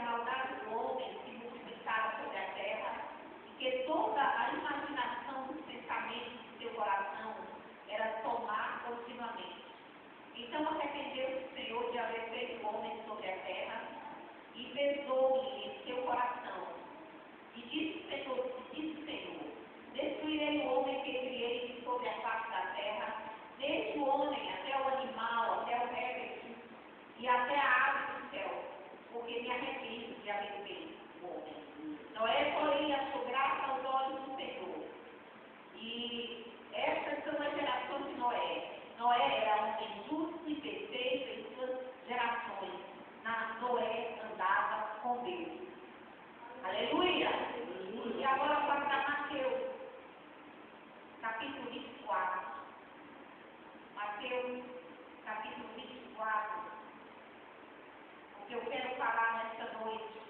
a maldade do homem se multiplicava sobre a terra, e que toda a imaginação dos pensamentos do seu coração era tomar continuamente. Então arrependeu-se o Senhor de haver feito o homem sobre a terra, e pesou-lhe em seu coração. E disse o Senhor, destruirei o homem que criei sobre a face da terra, desde o homem até o animal, até o réptil e até a ave do céu, porque me arrependo de haver feito o homem. Noé, porém, achou graça aos olhos do Senhor. E estas são as gerações de Noé. Noé era homem justo e perfeito em suas gerações. Noé andava com Deus. Aleluia! E agora vamos para Mateus, capítulo 24. Mateus, capítulo 24. Porque eu quero falar nesta noite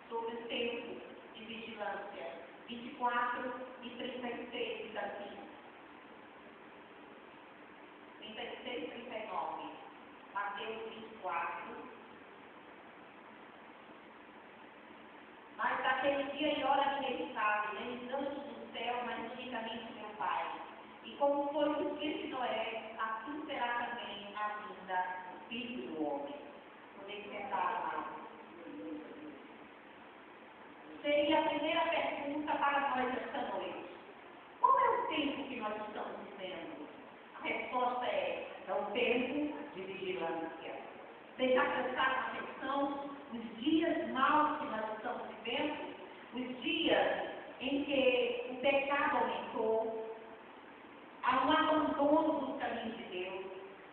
sobre o tempo de vigilância. 24 e 36 diz assim. 36 e 39. Mateus 24. Mas naquele dia e hora ninguém sabe, nem os anjos do céu, mas unicamente meu Pai. E como foi o dia de Noé, assim será também a vinda do Filho do Homem. Podem sentar, amados. Seria a primeira pergunta para nós esta noite. Qual é o tempo que nós estamos vivendo? A resposta é o tempo de vigilância. Vocês já prestaram atenção? Os dias maus que nós estamos vivendo, os dias em que o pecado aumentou, há um abandono dos caminhos de Deus,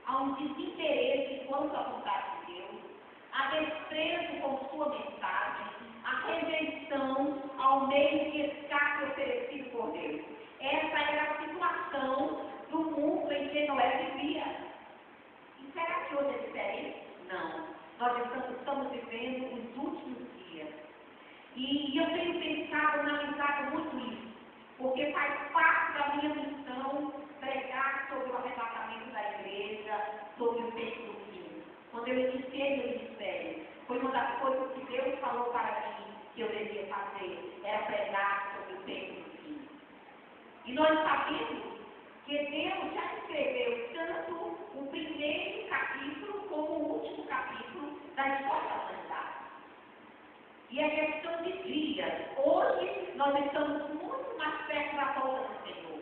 há um desinteresse quanto à vontade de Deus, há desprezo com sua mensagem, há rejeição ao meio de escape oferecido por Deus. Essa era a situação do mundo em que Noé vivia. E será que hoje é diferente? Não. Nós estamos vivendo os últimos dias. E eu tenho pensado, analisado muito isso, porque faz parte da minha missão pregar sobre o arrebatamento da igreja, sobre o tempo do fim. Quando eu iniciei meu ministério, foi uma das coisas que Deus falou para mim que eu devia fazer, era pregar sobre o tempo do fim. E nós sabemos que Deus já escreveu tanto o primeiro capítulo como o último capítulo da história da humanidade. E é questão de dias. Hoje nós estamos muito mais perto da volta do Senhor.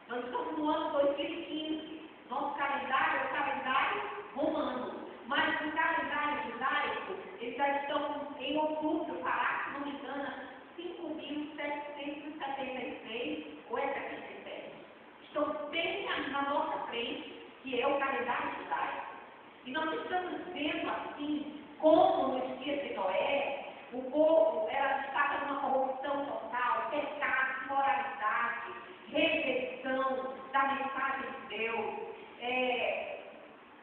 Nós estamos no ano 2015. Nosso calendário é o calendário romano. Mas no calendário judaico, eles já estão em outubro, Pará, se não me engano, 5.776 ou é 77. Estão bem na nossa frente, que é o calendário judaico. E nós estamos vendo assim, como nos dias de Noé, o povo estava numa corrupção total, pecado, imoralidade, rejeição da mensagem de Deus,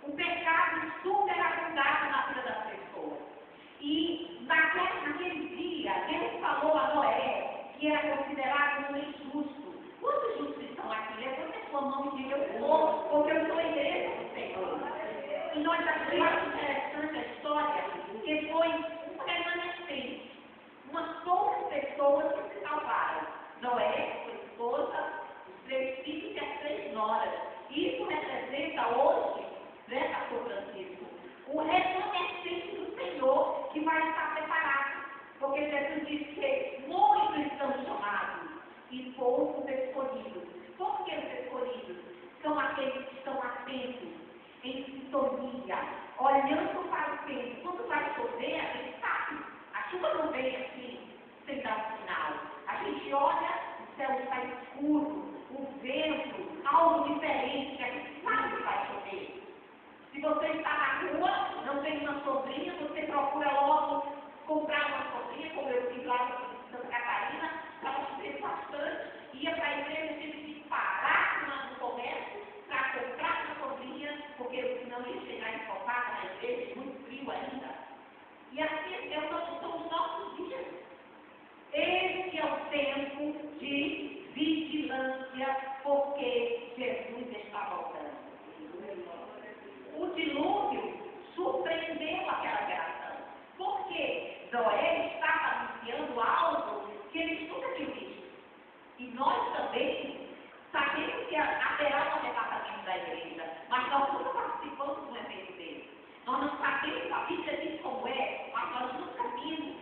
um pecado superabundado na vida das pessoas. E naquele dia, Deus falou a Noé, que era considerado um homem justo. Quantos justos estão aqui? Levanta a sua mão e diga, eu sou, porque eu sou a igreja do Senhor. E nós achamos interessante a história, que foi um remanescente, umas poucas pessoas que se salvaram. Noé, sua esposa, os 3 filhos e as 3 noras. Isso representa hoje, né, pastor Francisco, o remanescente do Senhor que vai estar preparado. Porque Jesus disse que muitos estão chamados e poucos escolhidos. Por que os escolhidos? São aqueles que estão atentos, em sintonia, olhando para o tempo. Quando vai chover, a gente sabe, a chuva não vem assim, sem dar um sinal. A gente olha, o céu está escuro, o vento, algo diferente, a gente sabe que vai chover. Se você está na rua, não tem uma sombrinha, você procura logo comprar uma sombrinha, como eu fiz lá em Santa Catarina, estava chovendo bastante, ia para a igreja, tive que parar no comércio para comprar uma sombrinha, porque senão ia chegar ensopado na igreja, muito frio ainda. E assim são os nossos dias. Esse é o tempo de vigilância, porque Jesus está voltando. O dilúvio surpreendeu aquela geração. Por quê? Noé estava anunciando algo que eles nunca tinham visto. E nós também sabemos que haverá um arrebatamento da igreja, mas nós nunca participamos de um evento dele. Nós não sabemos, a Bíblia diz como é, mas nós nunca vimos.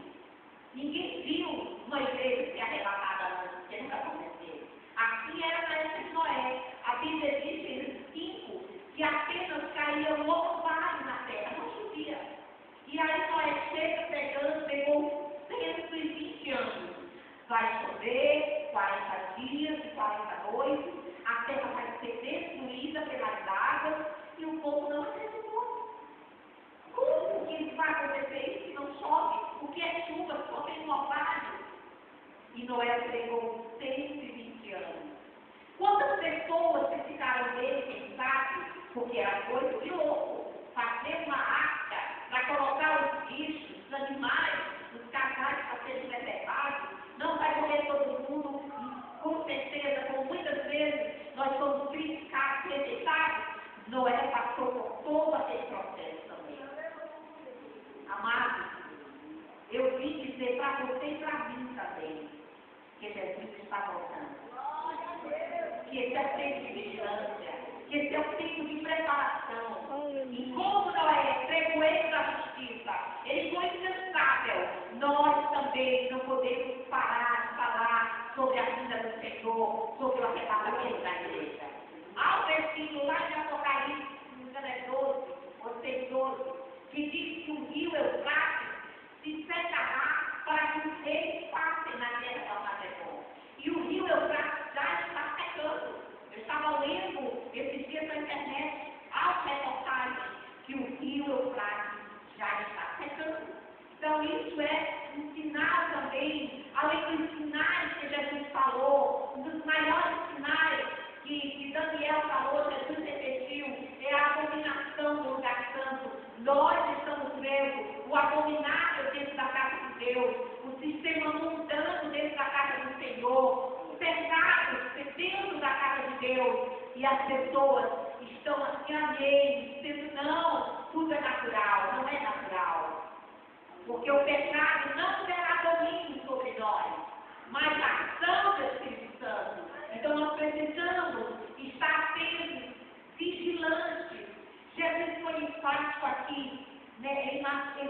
Ninguém viu uma igreja ser arrebatada antes, porque nunca aconteceu. Assim era na época de Noé. A Bíblia diz em Gênesis 5 que apenas caía um orvalho na terra, não chovia. E aí Noé chega pegou 120 anos. Vai chover 40 dias e 40 noites, a terra vai ser destruída pelas águas e o povo não acreditou. Como que isso vai acontecer isso se não chove? O que é chuva? Só tem um orvalho. E Noé pregou 120 anos. Quantas pessoas que ficaram dele, quem sabe, porque era coisa de louco, fazer uma arca para colocar os bichos, os animais, os casais para serem preservados, não vai morrer todo mundo, e com certeza, como muitas vezes nós somos criticados, rejeitados, Noé passou por todo aquele processo também. Amados, eu vim dizer para você e para mim também, que Jesus está voltando. Que esse é o tempo de vigilância, que esse é o tempo de preparação. E como Noé pregoeiro da justiça, ele foi incansável, nós também não podemos parar de falar sobre a vinda do Senhor, sobre o arrebatamento da igreja. Há um versículo lá de Apocalipse, no 12, ou 6:12, que diz que o rio Eufrates se secará para que os reis passem na terra do Armagedon. E o rio Eufrates já está secando. Eu estava lendo esses dias na internet, as reportagens, que o rio Eufrates já está secando. Então isso é um sinal também, além dos sinais que Jesus falou, um dos maiores sinais que Daniel falou, Jesus repetiu, é a abominação do lugar santo. Nós estamos vendo o abominável dentro da casa de Deus, o sistema mundano dentro da casa do Senhor, os pecados dentro da casa de Deus, e as pessoas estão assim, amém, dizendo, não, tudo é natural, não é natural. Porque o pecado não terá domínio sobre nós, mas a ação do Espírito Santo. Então nós precisamos estar atentos, vigilantes. Jesus foi enfático aqui, né, em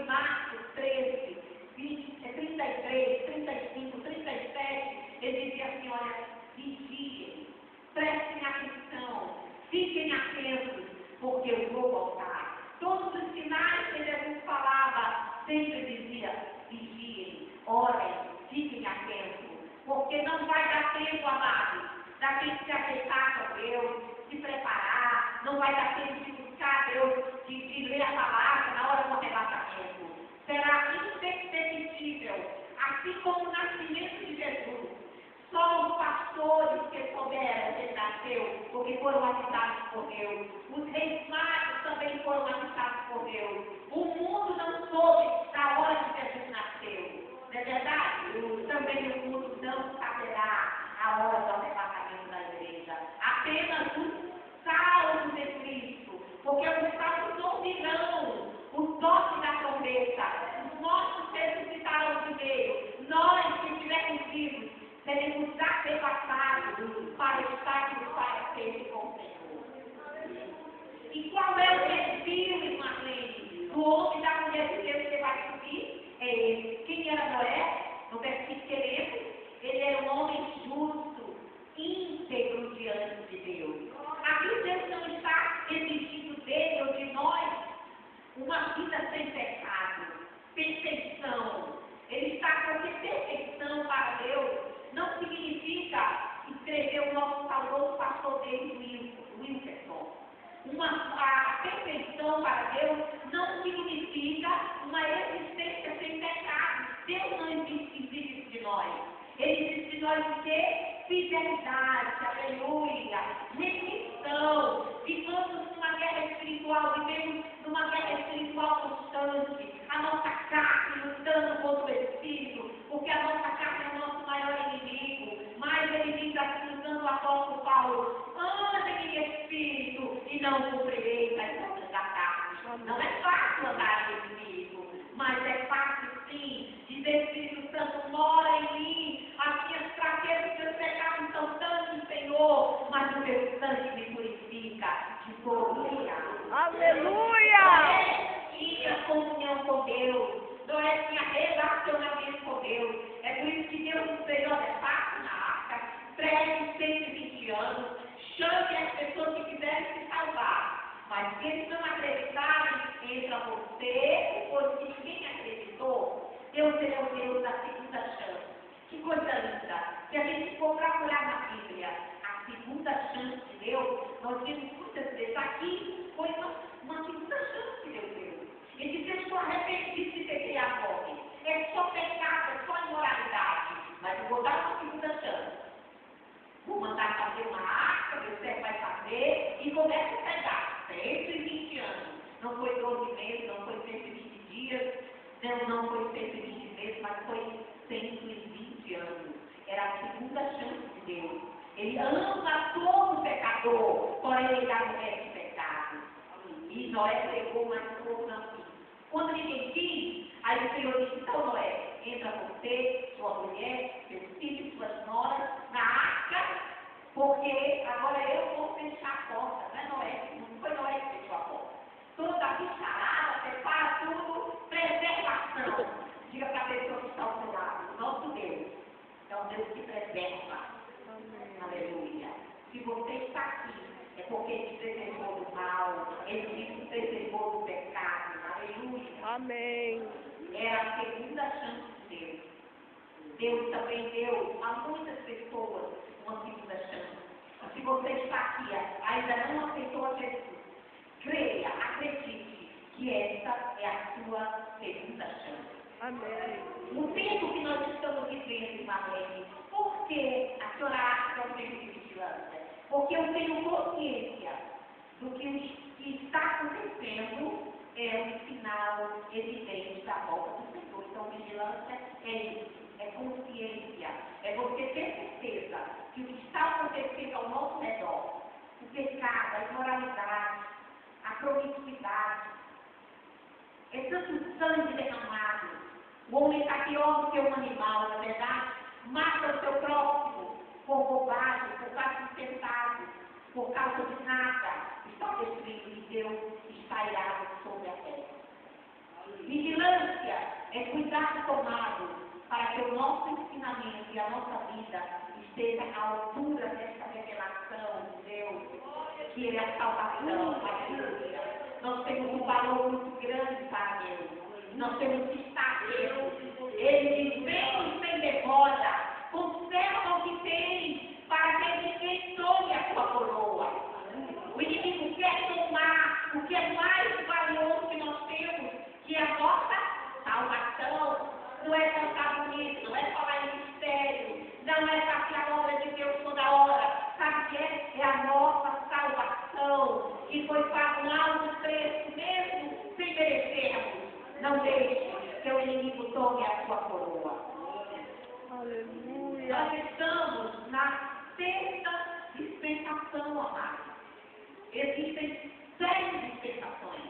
Marcos 13, 33, 35, 37, ele dizia assim, olha, vigiem, prestem atenção, fiquem atentos, porque eu vou voltar. Todos os sinais que Jesus falava, sempre dizia, vigiem, orem, fiquem atentos, porque não vai dar tempo, amados, da gente se ajeitar com Deus, se preparar, não vai dar tempo de buscar Deus, de ler a palavra na hora do arrebatamento. Será imperceptível, assim como o nascimento de Jesus. Só os pastores que souberam que ele nasceu, porque foram avisados por Deus. Os reis magos também foram avisados por Deus. O mundo não soube na hora que Jesus nasceu. Não é verdade? Também o mundo não saberá a hora do arrebatamento da igreja. Apenas os salvos de Cristo. Porque os salvos não virão o toque da trombeta. Os nossos ressuscitarão primeiro. Nós que estivermos vivos, seremos arrebatados para estarmos para sempre com o Senhor. E qual é o perfil, irmã Cleide, do homem e da mulher de Deus que vai subir? É ele. Quem era Noé? No versículo que lemos, ele era um homem justo, íntegro diante de Deus. Aqui Deus não está exigindo dele ou de nós uma vida sem pecado, perfeição. Ele está porque perfeição para Deus não significa escrever o nosso saudoso pastor David Wilkerson. A perfeição para Deus não significa uma existência sem pecado. Deus não exige isso de nós. Ele exige de nós o quê? Fidelidade, aleluia, remissão. Vivamos numa guerra espiritual, vivemos numa guerra espiritual constante. A nossa carne lutando contra o Espírito, porque a nossa carne é o nosso maior inimigo. Mas ele diz assim, usando o apóstolo Paulo, andem em Espírito e não cumprireis as obras da carne. Não é fácil andar em Espírito, mas é fácil sim Deus, Ele é o Deus da segunda chance. Que coisa linda. Se a gente for procurar na Bíblia a segunda chance de Deus, nós vemos muitas vezes aqui foi uma segunda chance que Deus deu. Ele disse: eu estou arrependido de ter criado homem. É só pecado, é só imoralidade. Mas eu vou dar uma segunda chance. Vou mandar fazer uma arca, você vai fazer, e começa a pegar 120 anos. Não foi 12 meses, não foi 120 dias, não foi 120 meses, mas foi 120 anos. Era a segunda chance de Deus. Ele ama todo pecador, porém ele dá mulher de pecado. E Noé pegou mais fogo na vida. Quando ninguém quis, aí o Senhor disse: então Noé, entra você, sua mulher, seus filhos, suas noras, na arca, porque agora eu vou fechar a porta. Não é Noé, não foi Noé que fechou a porta. Toda a bicharada, prepara tudo, preservação. Diga para a pessoa que está ao seu lado: o nosso Deus é um Deus que preserva. Amém. Aleluia. Se você está aqui, é porque Ele te preservou do mal, Ele te preservou do pecado. Aleluia. Amém. É a segunda chance de Deus. Deus também deu a muitas pessoas uma segunda chance. Se você está aqui, ainda não aceitou a Jesus, creia, acredite que esta é a sua segunda chance. Amém. No tempo que nós estamos vivendo, Marlene, por que a senhora acha que é um tempo de vigilância? Porque eu tenho consciência do que o que está acontecendo é um sinal evidente da volta do Senhor. Então, vigilância é isso, é consciência, é você ter certeza que o que está acontecendo ao nosso redor, o pecado, a imoralidade, a promiscuidade, é tanto sangue derramado. O homem está pior do que um animal, não é verdade? Mata o seu próximo por bobagem, por causa de pecado, por causa de nada. Está destruindo de Deus, está irado sobre a terra. Vigilância é cuidado tomado para que o nosso ensinamento e a nossa vida esteja à altura desta revelação de Deus, que é a salvação. Aleluia. Nós temos um valor muito grande para Deus. Nós temos que estar Deus. Ele diz: vem sem demora, conserva o que tem, para que ninguém tome a sua coroa. O inimigo quer tomar o que é mais valioso que nós temos, que é a nossa salvação. Não é cantar bonito, não é falar em mistério, não é fazer a obra de Deus toda hora. Sabe o que é? É a nossa salvação, que foi pago um alto preço, mesmo sem merecermos. Não deixe que o inimigo tome a sua coroa. Aleluia. Nós estamos na sexta dispensação, amados. Existem 6 dispensações.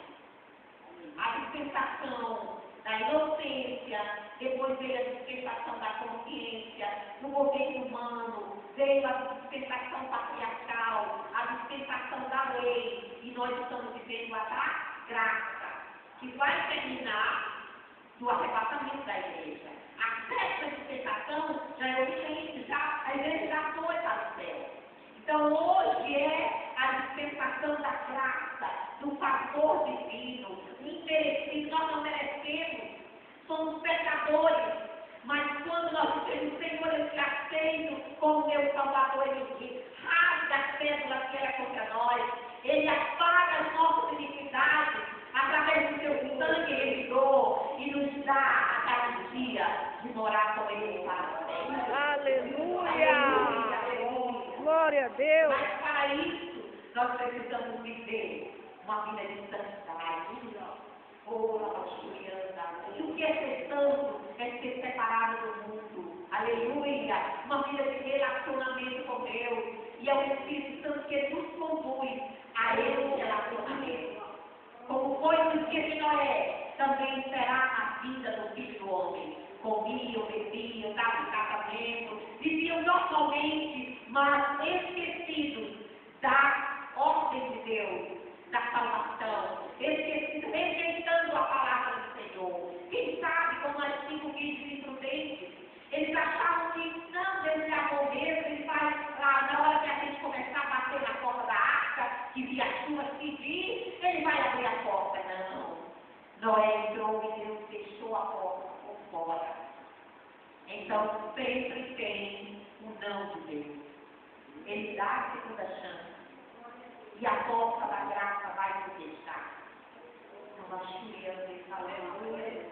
A dispensação da inocência, depois veio a dispensação da consciência, no governo humano, veio a dispensação patriarcal, a dispensação da lei, e nós estamos vivendo a da graça, que vai terminar no arrebatamento da igreja. A sexta dispensação já é o início, já, a igreja já foi para o céu. Então hoje é a dispensação da graça, do favor divino, inmerecido. Nós não merecemos, somos pecadores, mas quando nós dizemos: Senhor, eu te aceito como meu Salvador, Ele diz: rasga a cédula que era contra nós, Ele apaga as nossas iniquidades, através do seu sangue remidor, e nos dá a garantia de morar com Ele para sempre. Aleluia. Glória a Deus. Mas para isso, nós precisamos viver uma vida de santidade. E o que é ser santo? É ser separado do mundo. Aleluia. Uma vida de relacionamento com Deus. E é o Espírito Santo que nos conduz a esse relacionamento. Como foi no dia de Noé, também será na vida do Filho do Homem. Comiam, bebiam, davam casamento, viviam normalmente, mas esquecidos da ordem de Deus, da salvação, esquecidos, rejeitando a palavra do Senhor. Quem sabe, como as 5 virgens imprudentes, eles achavam que não, Deus já morreu, ele vai lá, na hora que a gente começar a bater na porta da arca, que via a chuva pedir, ele vai abrir a porta. Não. Noé entrou e Deus fechou a porta por fora. Então, sempre tem um não de Deus. Ele dá a segunda chance. E a porta da graça vai se fechar. Aleluia.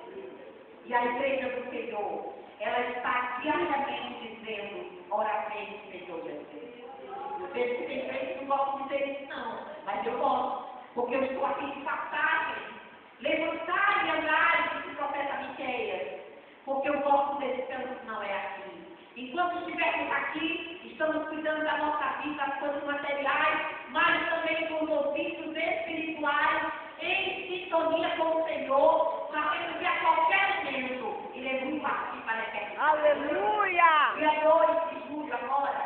E a igreja do Senhor, ela está diariamente dizendo, ora bem, Senhor Jesus. Eu vejo que tem gente que não gosta de dizer isso não, mas eu gosto, porque eu estou aqui de passagem. Levantai e andai, disse o profeta Miqueias, porque eu gosto desse canto que não é aqui. Enquanto estivermos aqui, estamos cuidando da nossa vida, das coisas materiais, mas também com os ouvidos espirituais, em sintonia com o Senhor, sabendo que a qualquer momento iremos partir para a eternidade. Aleluia! Dia 2 de julho agora,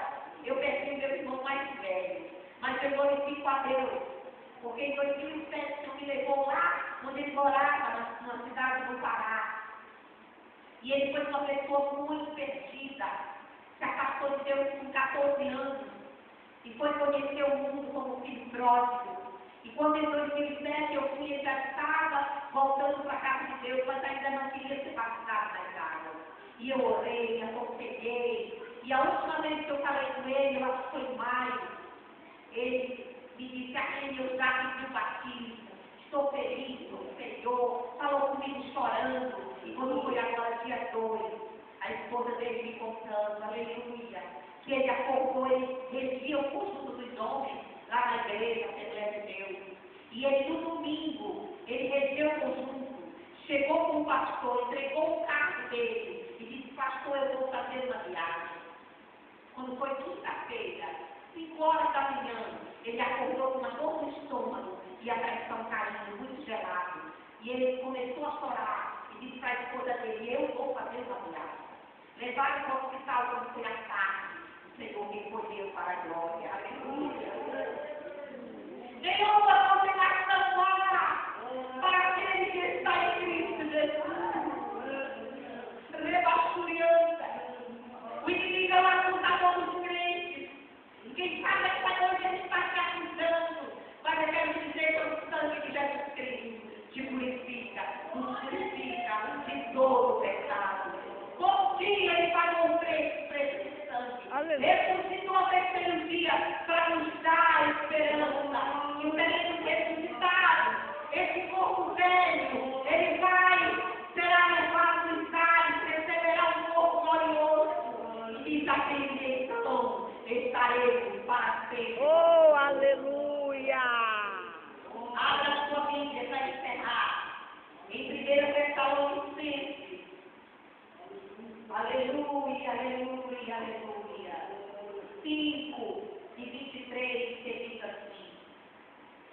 eu perdi o meu irmão mais velho, mas eu glorifico a Deus, porque em 2007 ele me levou lá onde ele morava, na cidade do Pará. E ele foi uma pessoa muito perdida, se afastou de Deus com 14 anos e foi conhecer o mundo como filho pródigo. E quando em 2007 eu fui, ele já estava voltando para a casa de Deus, mas ainda não queria ser batizado nas águas. E eu orei, aconselhei, e a última vez que eu falei com ele, eu acho que foi em maio, ele me disse, eu já pedi o batismo, estou feliz, o Senhor falou comigo chorando. E quando foi agora, dia 2, a esposa dele me contando, aleluia, que ele acordou, ele regia o culto dos homens lá na igreja, a Assembleia de Deus. E ele, no domingo, ele regeu o conjunto, chegou com o pastor, entregou o carro dele e disse, pastor, eu vou fazer uma viagem. Quando foi quinta-feira, 5 horas da manhã, ele acordou com uma dor no estômago e a pressão caindo, muito gelado. E ele começou a chorar e disse para a esposa dele, eu vou fazer uma viagem. Levaram para o hospital quando foi à tarde. O Senhor me recolheu para a glória. Aleluia. Nenhuma condenação para aquele que está em Cristo Jesus. Rebaixurianta. O inimigo é o acusador dos crentes. Quem sabe esta noite ele está te acusando. Mas eu quero dizer que o sangue de Jesus Cristo te purifica, nos purifica de todo o pecado. Bom dia, ele pagou o preço desse sangue. Ressuscitou ao terceiro dia para nos dar esperança. E o teremos ressuscitado. Esse corpo velho, ele será levado nos ares, receberá um corpo glorioso. E daquele então estaremos para sempre. Oh, aleluia! Abra sua Bíblia para encerrar. Em 1 Tessalonicenses. Aleluia, aleluia, aleluia. 5 e 23 que diz assim.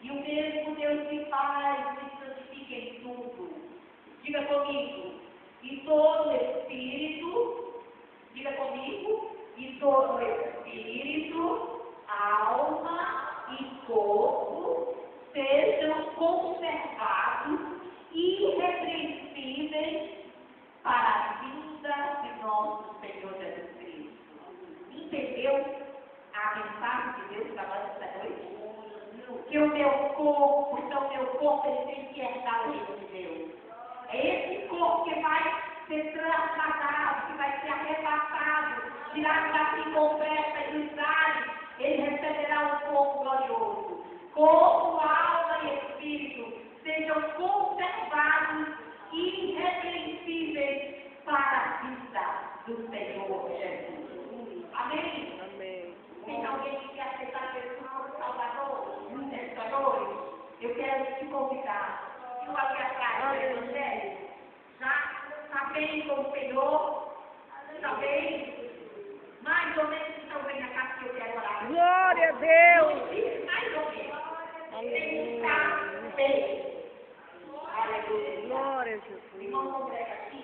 E o mesmo Deus que faz e santifica em tudo. Diga comigo. E todo espírito, diga comigo, e todo espírito, alma e corpo sejam conservados irrepreensíveis para a vinda de nosso Senhor Jesus Cristo. Entendeu a mensagem de Deus para nós esta noite? Que o meu corpo, ele tem que herdar o reino de Deus. É esse corpo que vai ser transladado, que vai ser arrebatado, tirado daqui com festa e dos ares. Ele receberá um corpo glorioso. Corpo, alma e espírito sejam conservados irrepreensíveis para a vida do Senhor Jesus. Amém? Amém. Tem alguém que quer aceitar Jesus como Salvador? Nesta noite, eu quero te convidar. Eu ali atrás do Evangelho, já está bem com o Senhor? Está bem? Mais ou menos, então venha cá que eu quero orar. Glória a Deus! Mais ou menos. Tem que Aleluia! estar bem. Aleluia. Glória a Jesus! Irmão, congrega aqui.